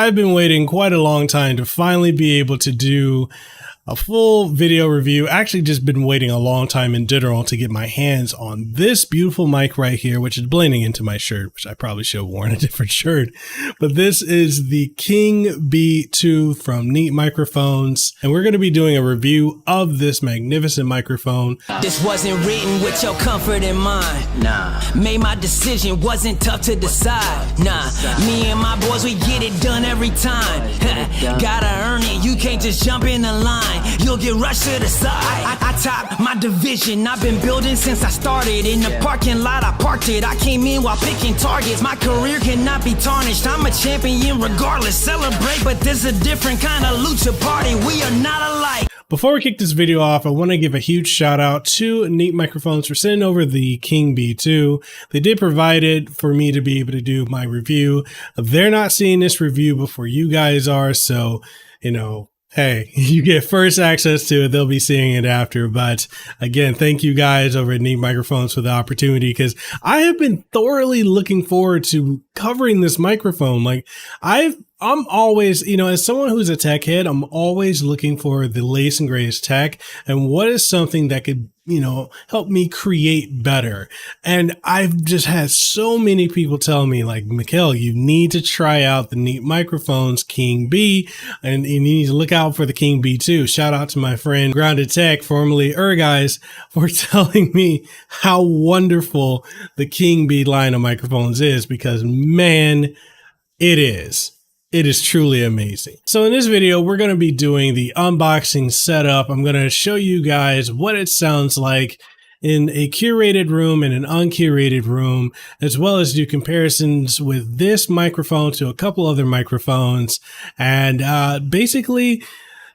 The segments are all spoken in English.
I've been waiting quite a long time to finally be able to do a full video review. Actually just been waiting a long time in general to get my hands on this beautiful mic right here, which is blending into my shirt, which I probably should have worn a different shirt. But this is the King B2 from Neat Microphones, and we're going to be doing a review of this magnificent microphone. This wasn't written with your comfort in mind. Nah. Made my decision, wasn't tough to decide. Nah. Me and my boys, we get it done every time. Gotta earn it, you can't just jump in the line. You'll get rushed to the side. I top my division. I've been building since I started. In the parking lot, I parked it. I came in while picking targets. My career cannot be tarnished. I'm a champion regardless. Celebrate, but this is a different kind of lucha party. We are not alike. Before we kick this video off, I want to give a huge shout out to Neat Microphones for sending over the King B2. They did provide it for me to be able to do my review. They're not seeing this review before you guys are, so, you know, hey, you get first access to it. They'll be seeing it after. But again, thank you guys over at Neat Microphones for the opportunity, because I have been thoroughly looking forward to covering this microphone. Like I'm always, you know, as someone who's a tech head, I'm always looking for the latest and greatest tech and what is something that could, you know, help me create better. And I've just had so many people tell me, like, Mikhail, you need to try out the Neat Microphones King B, and you need to look out for the King B2. Shout out to my friend Grounded Tech, formerly Guys, for telling me how wonderful the King B line of microphones is, because man, it is. It is truly amazing. So in this video, we're going to be doing the unboxing setup. I'm going to show you guys what it sounds like in a curated room and an uncurated room, as well as do comparisons with this microphone to a couple other microphones, and basically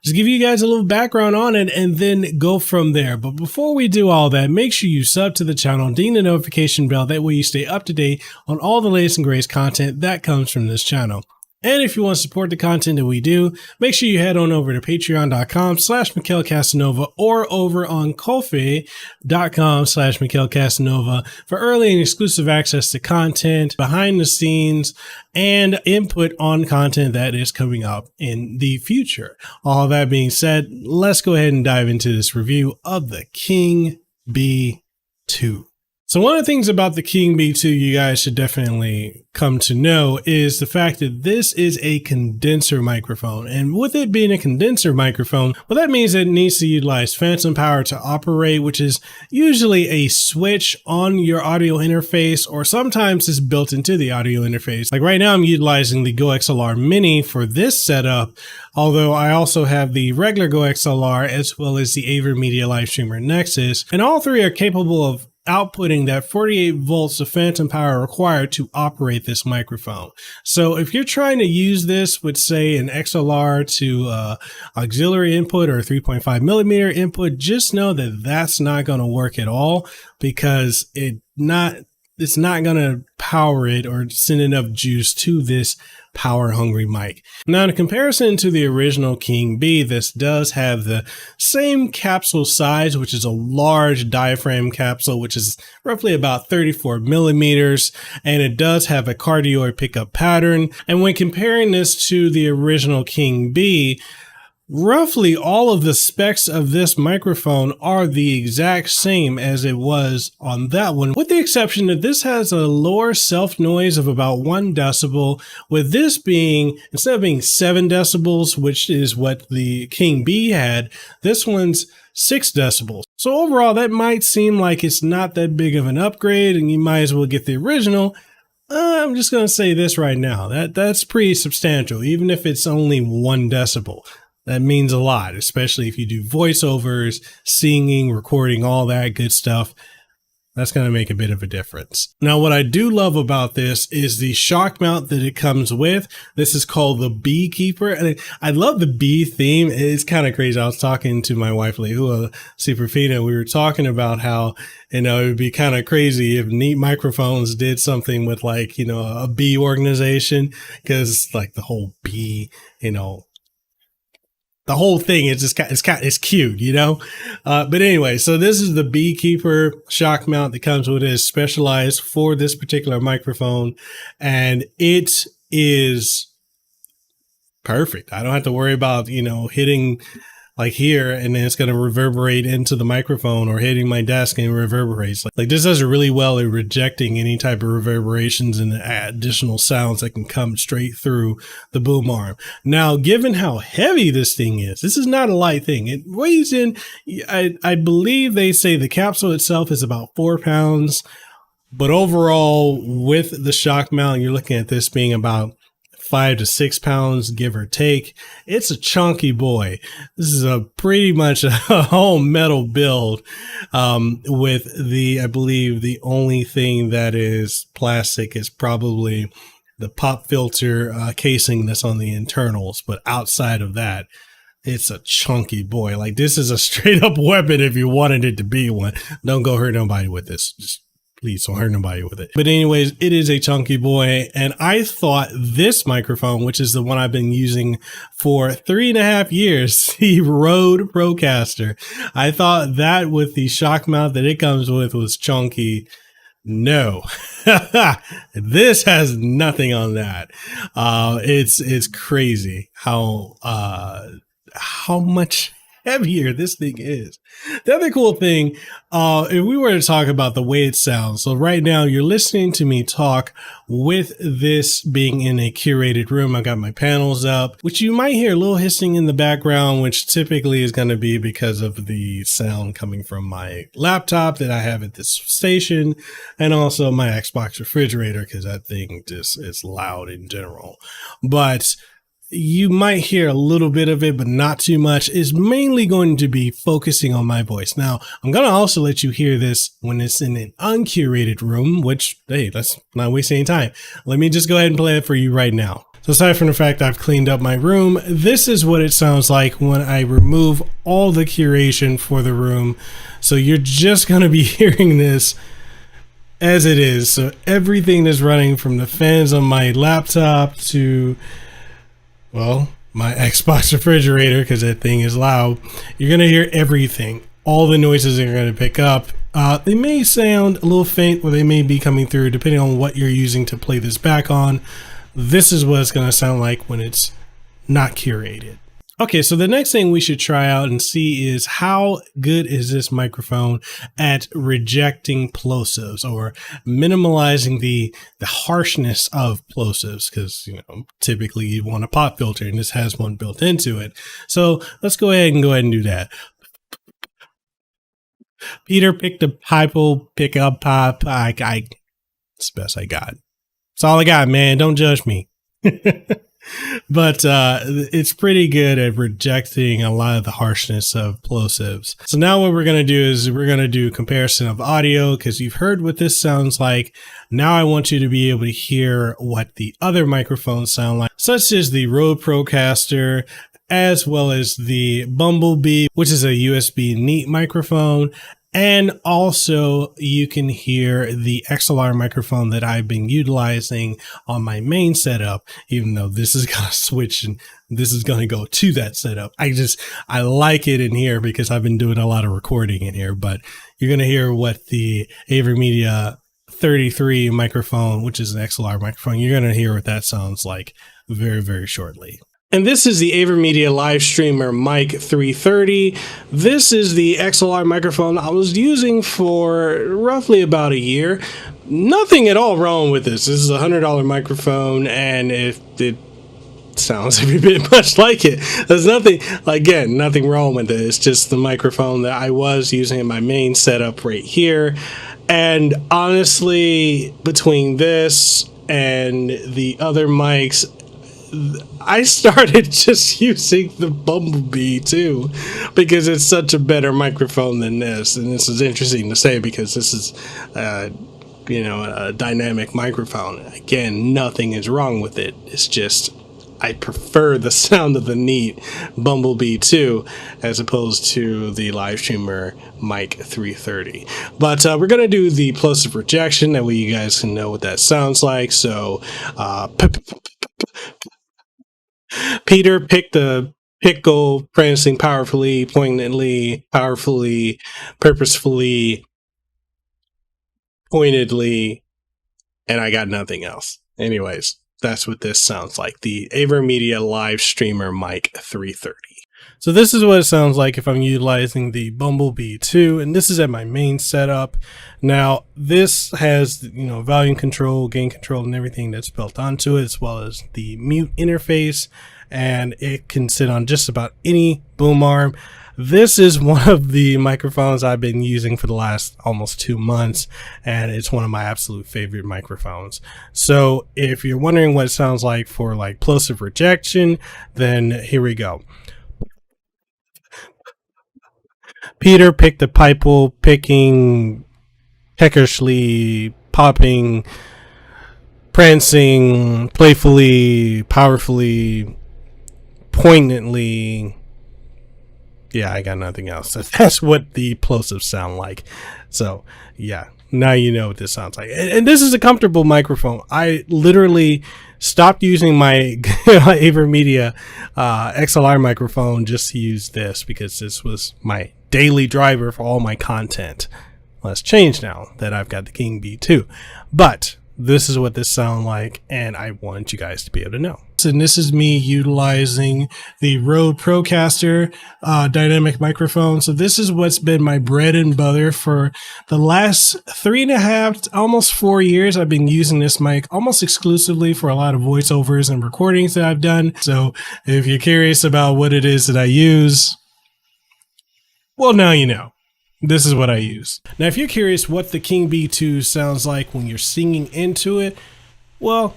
just give you guys a little background on it and then go from there. But before we do all that, make sure you sub to the channel, ding the notification bell. That way you stay up to date on all the latest and greatest content that comes from this channel. And if you want to support the content that we do, make sure you head on over to patreon.com/MikhailCasanova or over on Ko-fi.com/MikhailCasanova for early and exclusive access to content, behind the scenes, and input on content that is coming up in the future. All that being said, let's go ahead and dive into this review of the King B2. So one of the things about the King B2 you guys should definitely come to know is the fact that this is a condenser microphone. And with it being a condenser microphone, well, that means that it needs to utilize phantom power to operate, which is usually a switch on your audio interface, or sometimes it's built into the audio interface. Like right now, I'm utilizing the GoXLR Mini for this setup, although I also have the regular GoXLR as well as the AVerMedia live streamer NEXUS, and all three are capable of outputting that 48 volts of phantom power required to operate this microphone. So if you're trying to use this with, say, an XLR to auxiliary input or 3.5 millimeter input, just know that that's not going to work at all, because it's not going to power it or send enough juice to this power hungry mic. Now, in comparison to the original King B, this does have the same capsule size, which is a large diaphragm capsule, which is roughly about 34 millimeters, and it does have a cardioid pickup pattern. And when comparing this to the original King B, roughly all of the specs of this microphone are the exact same as it was on that one, with the exception that this has a lower self noise of about 1 decibel, with this being, instead of being 7 decibels, which is what the King B had, this one's 6 decibels. So overall, that might seem like it's not that big of an upgrade, and you might as well get the original. I'm just going to say this right now, that's pretty substantial, even if it's only 1 decibel. That means a lot, especially if you do voiceovers, singing, recording, all that good stuff. That's going to make a bit of a difference. Now, what I do love about this is the shock mount that it comes with. This is called the Beekeeper, and I love the bee theme. It's kind of crazy. I was talking to my wife, Leahua Superfina. We were talking about how, you know, it would be kind of crazy if Neat Microphones did something with, like, you know, a bee organization, because like the whole bee, you know, the whole thing is just it's cute, you know. But anyway, so this is the Beekeeper shock mount that comes with it. It's specialized for this particular microphone, and it is perfect. I don't have to worry about, hitting like here and then it's going to reverberate into the microphone, or hitting my desk and it reverberates. Like this does it really well at rejecting any type of reverberations and additional sounds that can come straight through the boom arm. Now, given how heavy this thing is, this is not a light thing. It weighs in, I believe they say the capsule itself is about 4 pounds, but overall with the Shockmount, you're looking at this being about 5 to 6 pounds, give or take. It's a chunky boy. This is a pretty much a whole metal build, with I believe the only thing that is plastic is probably the pop filter casing that's on the internals. But outside of that, it's a chunky boy. Like this is a straight up weapon if you wanted it to be one. Don't go hurt nobody with this. Just please don't hurt nobody with it. But anyways, it is a chunky boy. And I thought this microphone, which is the one I've been using for 3.5 years, the Rode Procaster, I thought that with the shock mount that it comes with was chunky. No, this has nothing on that. It's crazy how much heavier this thing is. The other cool thing, if we were to talk about the way it sounds, so right now you're listening to me talk with this being in a curated room. I got my panels up, which you might hear a little hissing in the background, which typically is going to be because of the sound coming from my laptop that I have at this station, and also my Xbox refrigerator, because that thing just is loud in general. But you might hear a little bit of it, but not too much. Is mainly going to be focusing on my voice. Now, I'm going to also let you hear this when it's in an uncurated room, which, hey, let's not waste any time. Let me just go ahead and play it for you right now. So aside from the fact I've cleaned up my room, this is what it sounds like when I remove all the curation for the room. So you're just going to be hearing this as it is. So everything is running from the fans on my laptop to, well, my Xbox refrigerator, because that thing is loud. You're going to hear everything. All the noises are going to pick up. They may sound a little faint, or they may be coming through depending on what you're using to play this back on. This is what it's going to sound like when it's not curated. Okay, so the next thing we should try out and see is how good is this microphone at rejecting plosives, or minimalizing the harshness of plosives, because typically you want a pop filter, and this has one built into it. So let's go ahead and do that. Peter picked the hypo pickup pop. It's the best I got. It's all I got, man. Don't judge me. But it's pretty good at rejecting a lot of the harshness of plosives. So now what we're going to do is we're going to do comparison of audio, because you've heard what this sounds like. Now I want you to be able to hear what the other microphones sound like, such as the Rode Procaster, as well as the BumbleBee, which is a USB neat microphone. And also you can hear the XLR microphone that I've been utilizing on my main setup, even though this is going to switch and this is going to go to that setup. I like it in here because I've been doing a lot of recording in here, but you're going to hear what the AVerMedia 33 microphone, which is an XLR microphone, you're going to hear what that sounds like very, very shortly. And this is the AVerMedia Live Streamer Mic 330. This is the XLR microphone I was using for roughly about a year. Nothing at all wrong with this. This is a $100 microphone, and it sounds every bit much like it. There's nothing wrong with it. It's just the microphone that I was using in my main setup right here. And honestly, between this and the other mics, I started just using the BumbleBee too, because it's such a better microphone than this. And this is interesting to say because this is, a dynamic microphone. Again, nothing is wrong with it. It's just I prefer the sound of the neat BumbleBee 2 as opposed to the Live Streamer Mic 330. But we're going to do the plosive rejection. That way you guys can know what that sounds like. So, Peter picked the pickle, prancing powerfully, poignantly, powerfully, purposefully, pointedly, and I got nothing else. Anyways, that's what this sounds like. The AVerMedia Live Streamer Mic 330. So this is what it sounds like if I'm utilizing the BumbleBee 2, and this is at my main setup. Now this has, volume control, gain control, and everything that's built onto it, as well as the mute interface, and it can sit on just about any boom arm. This is one of the microphones I've been using for the last almost 2 months, and it's one of my absolute favorite microphones. So if you're wondering what it sounds like for like plosive rejection, then here we go. Peter picked the pipe, picking, peckerishly, popping, prancing, playfully, powerfully, poignantly. Yeah, I got nothing else. That's what the plosives sound like. So yeah, now you know what this sounds like. And this is a comfortable microphone. I literally stopped using my AVerMedia XLR microphone just to use this, because this was my daily driver for all my content. Well, it's changed now that I've got the King Bee 2, but this is what this sounds like, and I want you guys to be able to know. And this is me utilizing the Rode Procaster dynamic microphone. So this is what's been my bread and butter for the last 3.5, almost 4 years. I've been using this mic almost exclusively for a lot of voiceovers and recordings that I've done. So if you're curious about what it is that I use, well, now you know. This is what I use. Now, if you're curious what the King Bee 2 sounds like when you're singing into it, well,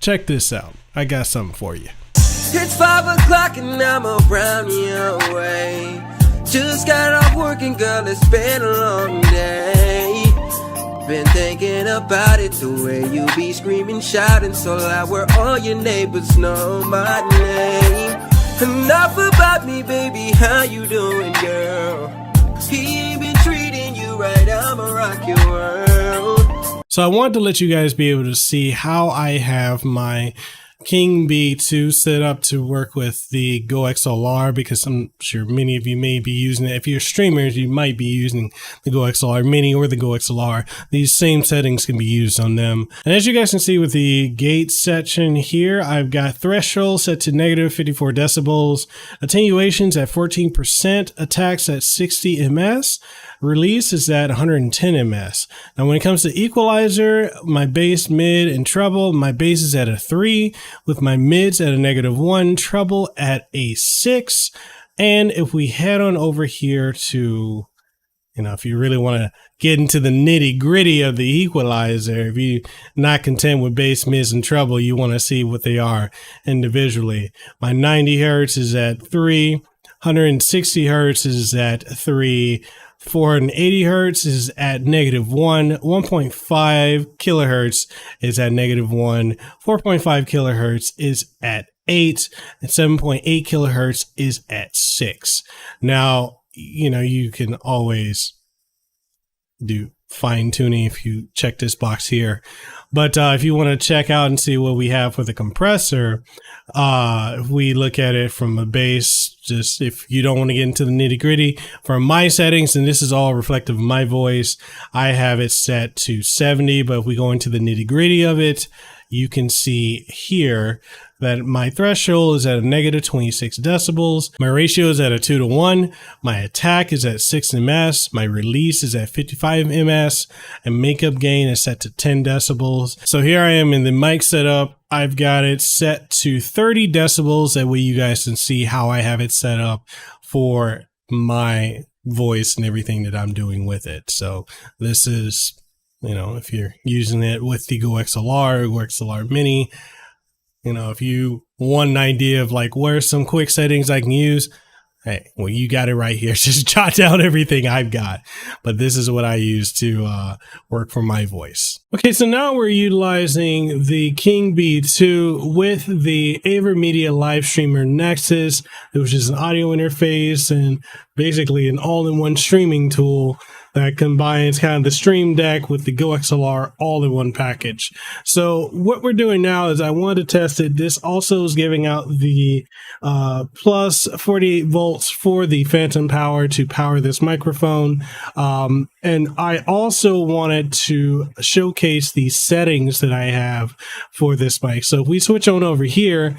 check this out. I got something for you. It's 5 o'clock and I'm around your way. Just got off working, girl, it's been a long day. Been thinking about it, the way you be screaming, shouting so loud where all your neighbors know my name. Enough about me, baby, how you doing, girl? He ain't been treating you right, I'ma rock your world. So I wanted to let you guys be able to see how I have my King Bee 2 set up to work with the GoXLR, because I'm sure many of you may be using it. If you're streamers, you might be using the GoXLR Mini or the GoXLR. These same settings can be used on them. And as you guys can see with the gate section here, I've got threshold set to negative 54 decibels, attenuations at 14%, attacks at 60 ms. Release is at 110 ms. Now when it comes to equalizer, my bass, mid, and treble, my bass is at a 3, with my mids at a -1, treble at a 6. And if we head on over here to, if you really want to get into the nitty gritty of the equalizer, if you're not content with bass, mids, and treble, you want to see what they are individually. My 90 hertz is at 3, 160 hertz is at 3, 480 hertz is at -1, 1.5 kilohertz is at -1, 4.5 kilohertz is at 8, and 7.8 kilohertz is at 6. Now, you can always do fine tuning if you check this box here. But if you want to check out and see what we have for the compressor, if we look at it from a bass, just if you don't want to get into the nitty gritty, for my settings, and this is all reflective of my voice, I have it set to 70. But if we go into the nitty gritty of it, you can see here that my threshold is at a -26 decibels. My ratio is at a 2:1. My attack is at 6 ms. My release is at 55 ms. And makeup gain is set to 10 decibels. So here I am in the mic setup. I've got it set to 30 decibels. That way you guys can see how I have it set up for my voice and everything that I'm doing with it. So this is, if you're using it with the GoXLR or GoXLR Mini, if you want an idea of like where's some quick settings I can use, hey, well, you got it right here. Just jot down everything I've got. But this is what I use to work for my voice. Okay, so now we're utilizing the King Bee 2 with the AVerMedia live streamer NEXUS, which is an audio interface and basically an all-in-one streaming tool that combines kind of the Stream Deck with the GoXLR all in one package. So what we're doing now is I want to test it. This also is giving out the plus 48 volts for the phantom power to power this microphone. And I also wanted to showcase the settings that I have for this mic. So if we switch on over here,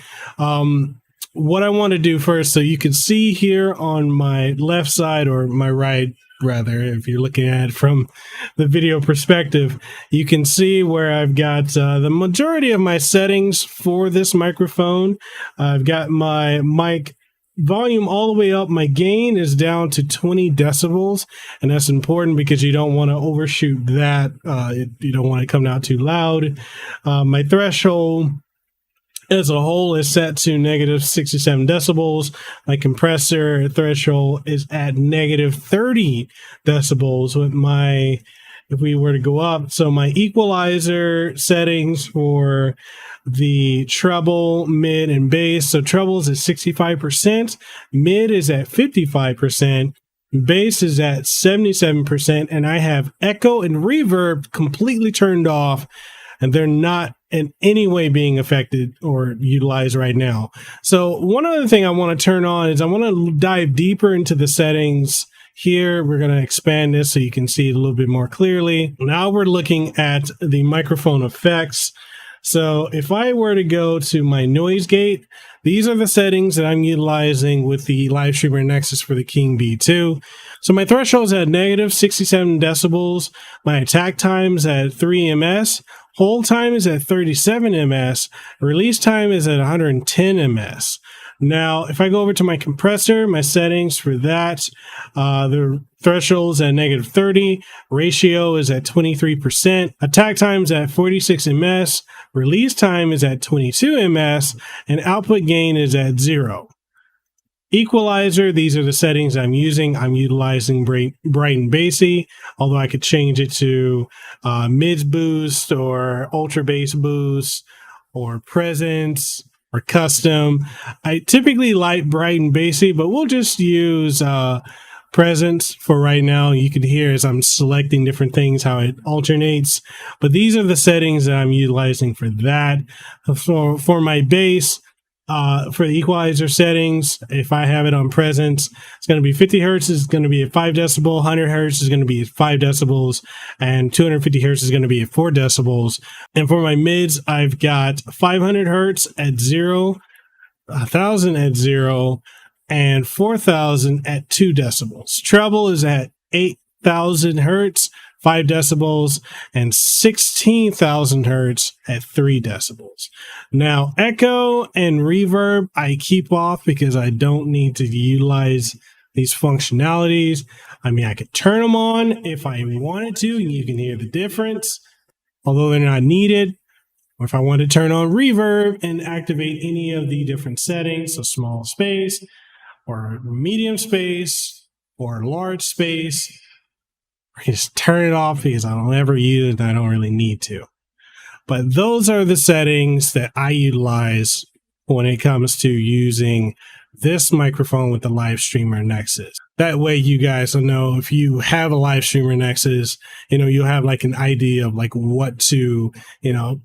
what I want to do first, so you can see here on my left side, or my right rather, if you're looking at it from the video perspective, you can see where I've got the majority of my settings for this microphone. I've got my mic volume all the way up. My gain is down to 20 decibels, and that's important because you don't want to overshoot that. You don't want it coming out too loud. My threshold as a whole is set to negative 67 decibels. My compressor threshold is at negative 30 decibels with my, if we were to go up, so my equalizer settings for the treble, mid, and bass. So treble is at 65%, mid is at 55%, bass is at 77%, and I have echo and reverb completely turned off, and they're not in any way being affected or utilized right now. So one other thing I want to turn on is I want to dive deeper into the settings here. We're going to expand this so you can see it a little bit more clearly. Now we're looking at the microphone effects. So if I were to go to my noise gate, these are the settings that I'm utilizing with the live streamer NEXUS for the King Bee 2. So my threshold is at negative 67 decibels. My attack time is at 3 ms. Hold time is at 37 ms. Release time is at 110 ms. Now, if I go over to my compressor, my settings for that, the threshold is at negative 30, ratio is at 23%, attack time is at 46 ms, release time is at 22 ms, and output gain is at 0. Equalizer, these are the settings I'm using. I'm utilizing bright and bassy, although I could change it to mid boost or ultra bass boost or presence or custom. I typically like bright and bassy, but we'll just use presence for right now. You can hear as I'm selecting different things how it alternates, but these are the settings that I'm utilizing for that. For my bass, for the equalizer settings, if I have it on presence, it's going to be 50 hertz is going to be at 5 decibel, 100 hertz is going to be at 5 decibels, and 250 hertz is going to be at 4 decibels. And for my mids, I've got 500 hertz at 0, 1000 at 0, and 4000 at 2 decibels. Treble is at 8000 hertz, 5 decibels, and 16,000 hertz at 3 decibels. Now, echo and reverb I keep off because I don't need to utilize these functionalities. I mean, I could turn them on if I wanted to, and you can hear the difference, although they're not needed. Or if I want to turn on reverb and activate any of the different settings, so small space, or medium space, or large space, I just turn it off because I don't ever use it and I don't really need to. But those are the settings that I utilize when it comes to using this microphone with the live streamer NEXUS. That way you guys will know if you have a live streamer NEXUS, you'll have like an idea of like what to,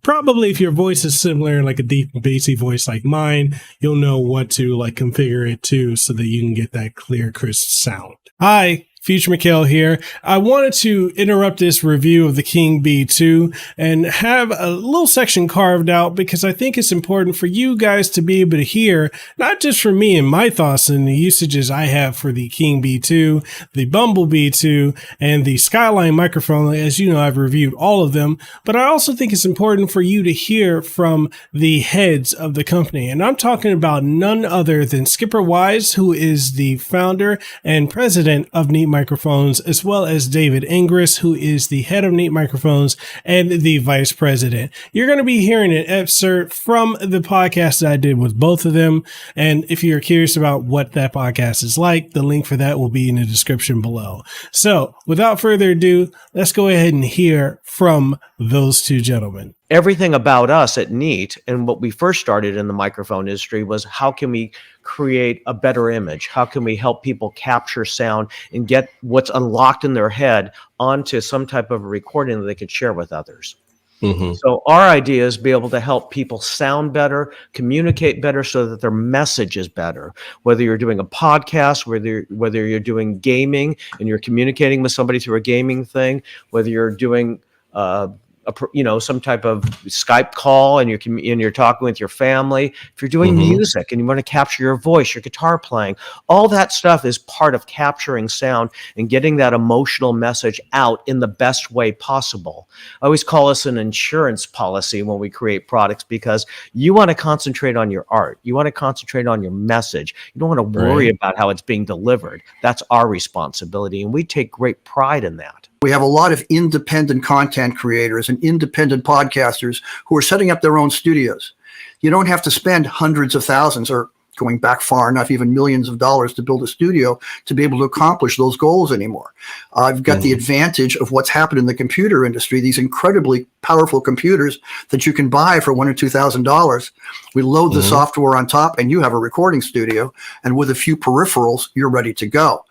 probably if your voice is similar, like a deep bassy voice like mine, you'll know what to like configure it to so that you can get that clear, crisp sound. Hi. Future Mikhail here. I wanted to interrupt this review of the King Bee 2 and have a little section carved out because I think it's important for you guys to be able to hear, not just from me and my thoughts and the usages I have for the King Bee 2, the BumbleBee 2, and the Skyline microphone. As you know, I've reviewed all of them, but I also think it's important for you to hear from the heads of the company. And I'm talking about none other than Skipper Wise, who is the founder and president of Neat Microphones, as well as David Angress, who is the head of Neat Microphones and the vice president. You're going to be hearing an excerpt from the podcast that I did with both of them. And if you're curious about what that podcast is like, the link for that will be in the description below. So without further ado, let's go ahead and hear from those two gentlemen. everything about us at Neat, and what we first started in the microphone industry, was how can we create a better image? How can we help people capture sound and get what's unlocked in their head onto some type of a recording that they could share with others? So our idea is be able to help people sound better, communicate better, so that their message is better. Whether you're doing a podcast, whether you're doing gaming and you're communicating with somebody through a gaming thing, whether you're doing some type of Skype call and you're talking with your family, if you're doing music and you want to capture your voice, your guitar playing, all that stuff is part of capturing sound and getting that emotional message out in the best way possible. I always call this an insurance policy when we create products, because you want to concentrate on your art. You want to concentrate on your message. You don't want to worry about how it's being delivered. That's our responsibility, and we take great pride in that. We have a lot of independent content creators and independent podcasters who are setting up their own studios. You don't have to spend hundreds of thousands, or going back far enough, even millions of dollars, to build a studio to be able to accomplish those goals anymore. I've got the advantage of what's happened in the computer industry, these incredibly powerful computers that you can buy for $1,000 or $2,000. We load the software on top and you have a recording studio, and with a few peripherals, you're ready to go.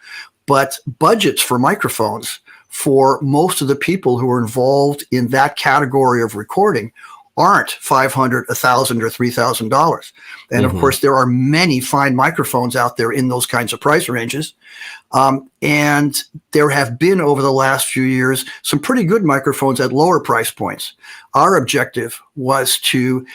But budgets for microphones for most of the people who are involved in that category of recording aren't $500, $1,000, or $3,000. And of course, there are many fine microphones out there in those kinds of price ranges. And there have been, over the last few years, some pretty good microphones at lower price points. Our objective was to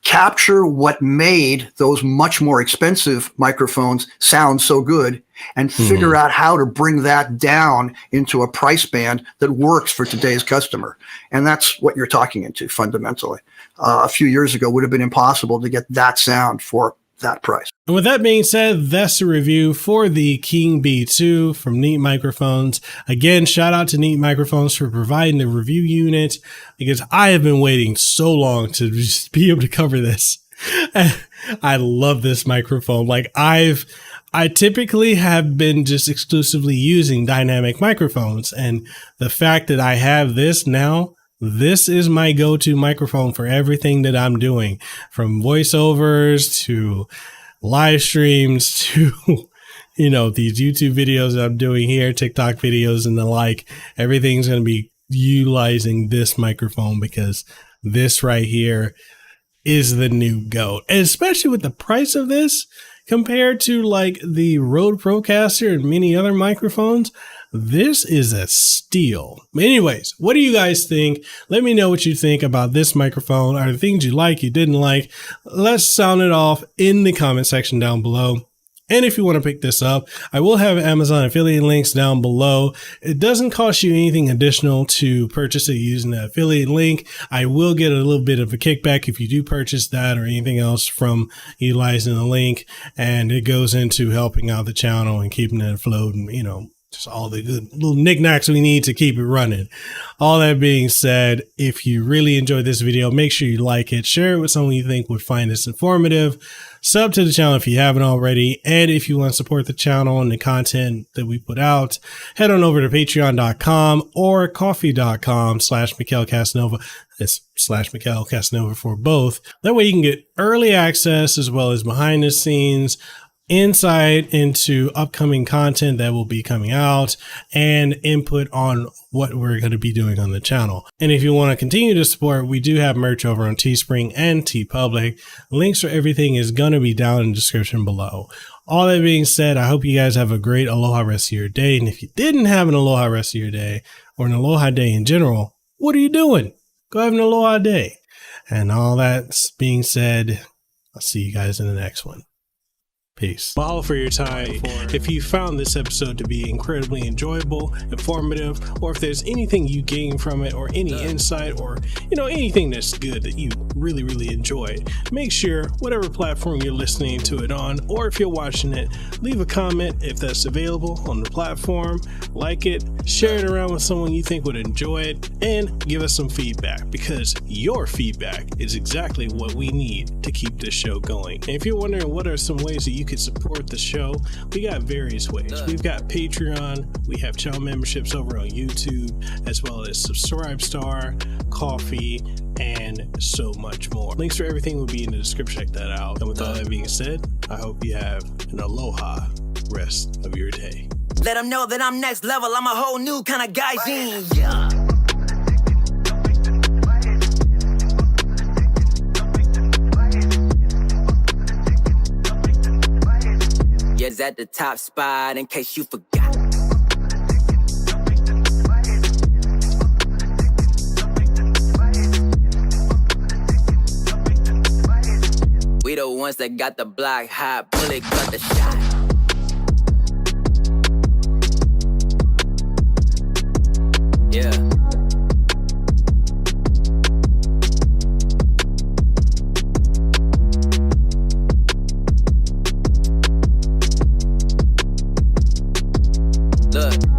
capture what made those much more expensive microphones sound so good, and figure out how to bring that down into a price band that works for today's customer. And that's what you're talking into fundamentally. A few years ago, it would have been impossible to get that sound for that price. And with that being said, that's the review for the King B2 from Neat Microphones. Again, shout out to Neat Microphones for providing the review unit, because I have been waiting so long to just be able to cover this. I love this microphone. Like, I typically have been just exclusively using dynamic microphones, and the fact that I have this now, this is my go-to microphone for everything that I'm doing, from voiceovers to live streams to, these YouTube videos that I'm doing here, TikTok videos and the like. Everything's going to be utilizing this microphone, because this right here is the new GOAT. And especially with the price of this compared to like the Rode Procaster and many other microphones, this is a steal. Anyways, what do you guys think? Let me know what you think about this microphone. Are there things you like, you didn't like? Let's sound it off in the comment section down below. And if you want to pick this up, I will have Amazon affiliate links down below. It doesn't cost you anything additional to purchase it using the affiliate link. I will get a little bit of a kickback if you do purchase that or anything else from utilizing the link. And it goes into helping out the channel and keeping it afloat, and, just all the good little knickknacks we need to keep it running. All that being said, if you really enjoyed this video, make sure you like it, share it with someone you think would find this informative, sub to the channel if you haven't already, and if you want to support the channel and the content that we put out, head on over to patreon.com or coffee.com/Mikhail Casanova. It's /Mikhail Casanova for both. That way you can get early access as well as behind the scenes insight into upcoming content that will be coming out and input on what we're going to be doing on the channel. And if you want to continue to support, we do have merch over on Teespring and TeePublic. Links for everything is going to be down in the description below. All that being said, I hope you guys have a great aloha rest of your day. And if you didn't have an aloha rest of your day, or an aloha day in general, what are you doing? Go have an aloha day. And all that being said, I'll see you guys in the next one. Peace. Mahalo for your time. If you found this episode to be incredibly enjoyable, informative, or if there's anything you gain from it, or any insight, or anything that's good that you really enjoyed, make sure whatever platform you're listening to it on, or if you're watching it, leave a comment if that's available on the platform, like it, share it around with someone you think would enjoy it, and give us some feedback, because your feedback is exactly what we need to keep this show going. And if you're wondering what are some ways that you you could support the show, we got various ways. We've got Patreon, we have channel memberships over on YouTube, as well as Subscribestar, Coffee, and so much more. Links for everything will be in the description. Check that out. And with all that being said, I hope you have an aloha rest of your day. Let them know that I'm next level. I'm a whole new kind of guy. Yeah. Yes, at the top spot in case you forgot. We the ones that got the block hot, bullet got the shot. Yeah. Look.